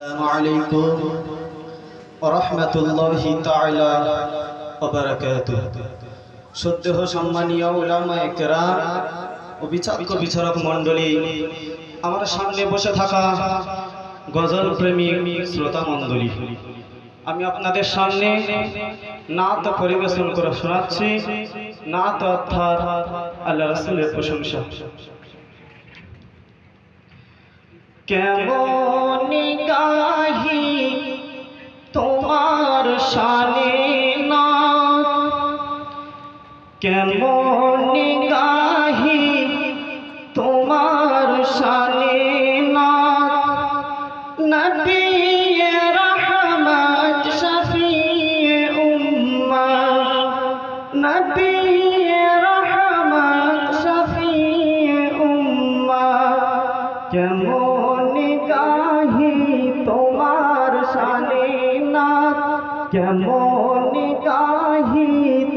আসসালামু আলাইকুম ওয়া রাহমাতুল্লাহি তাআলা ওয়া বারাকাতুহু। শ্রদ্ধেয় সম্মানীয় উলামায়ে কেরাম ও বিচারক মণ্ডলী, আমার সামনে বসে থাকা গজল প্রেমিক শ্রোতা মণ্ডলী, আমি আপনাদের সামনে নাত পরিবেশন করে শোনাচ্ছি। নাত অর্থাৎ আল্লাহ রাসূলের প্রশংসা। কেমন গাহি তোমার শানে নাত, কেমন গাহি তোমার শানে নাত। নবী রহমত শফিয়ে উম্মত, নবী রহমত শফিয়ে উম্মত। কেমন গাহি তোমার শানে নাত, কেমন গাহি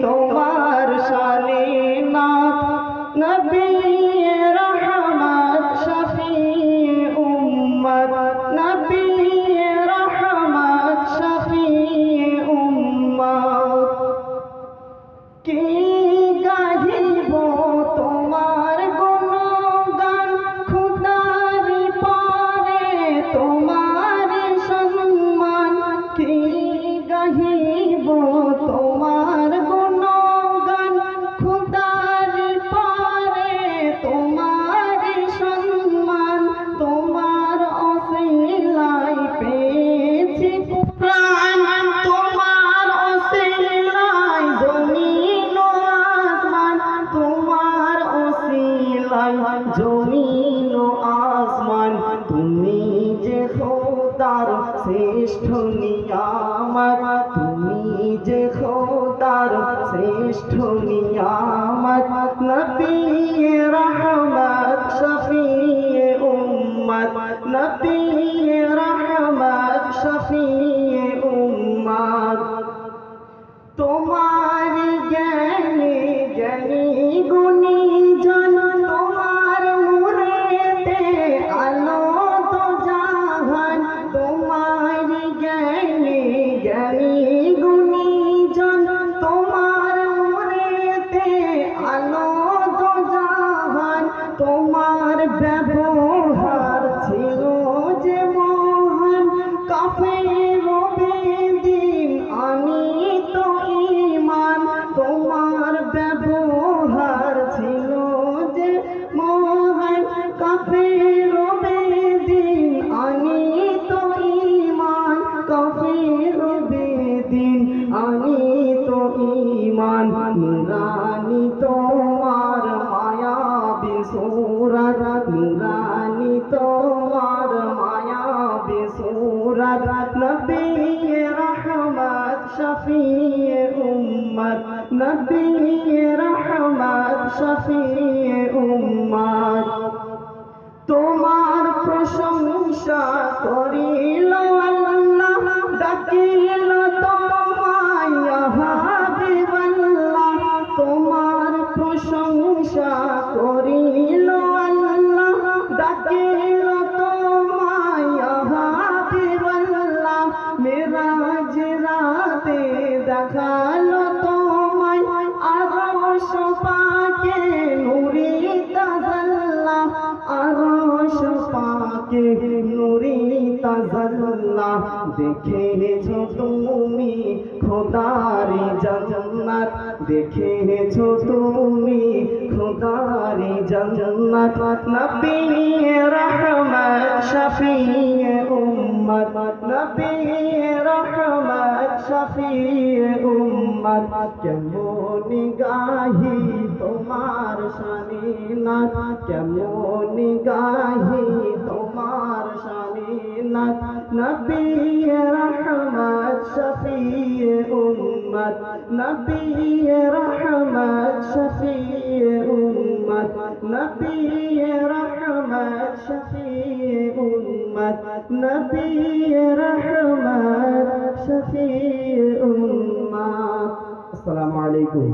তোমার শানে নাত। নবী রহমত শফিয়ে উম্মত, নবী রহমত শফিয়ে উম্মত। কি গাহিব তোমার গুণগান, খুদার পারে তোমার সম্মান। কি গাহিব তোমার গুণগান, খুদার পারে তোমার সম্মান। তোমার অসিলায় পেয়েছি প্রাণ, তোমার অসিলায় জমিন ও আসমান। তোমার অসিলায় জমিন ও আসমান। তুমি যে খোদার শ্রেষ্ঠ নিয়ামত, তুমি যে খোদার শ্রেষ্ঠ নিয়ামত। নবী রহমত শফিয়ে উম্মত, নবী রহমত শফিয়ে উম্মত। তোমার জ্ঞানে জ্ঞানী গুণী জন, তোমার মুরেতে আলো তো জাহান। তোমার জ্ঞানে জ্ঞানী গুণী জন, তোমার মুরেতে আলো তো জাহান। তোমার ব্যবহার ছিল যে মহান, কাফের বেদিন আনিত ঈমান। তোমার ব্যবহার ছিল যে মহান, কাফের বেদিন আনিত ঈমান। কাফের বেদিন আনিত ঈমান। নুরানি তোমার মায়াবী সূরত, নুরানি তোমার মায়াবী সূরত। নবী রহমত শফিয়ে উম্মত, নবী রহমত শফিয়ে উম্মত। তোমার প্রশংসা করিল আল্লাহ, ডাকিল তোমায় ইয়া হাবিবাল্লাহ। তোমার প্রশংসা করিল আল্লাহ, ডাকিল তোমায় ইয়া হাবিবাল্লাহ। মেরাজ রাতে দেখালো তোমায় আরশ পাকে নূরে তাজাল্লা, আরশ পাকে নূরে তাজাল্লা। দেখেছো তুমি খোদার জান্নাত, দেখেছো তুমি খোদার জান্নাত। নবী রহমত শফিয়ে উম্মত, নবী রহমত শফিয়ে উম্মত। কেমন গাহি তোমার শানে নাত, কেমন গাহি তোমার শানে নাত। নবী রহমত শফিয়ে উম্মত, নবী রহমত শফিয়ে উম্মত, নবী রহমত শফিয়ে উম্মত, নবী রহমত শফিয়ে উম্মত। আসসালামু আলাইকুম।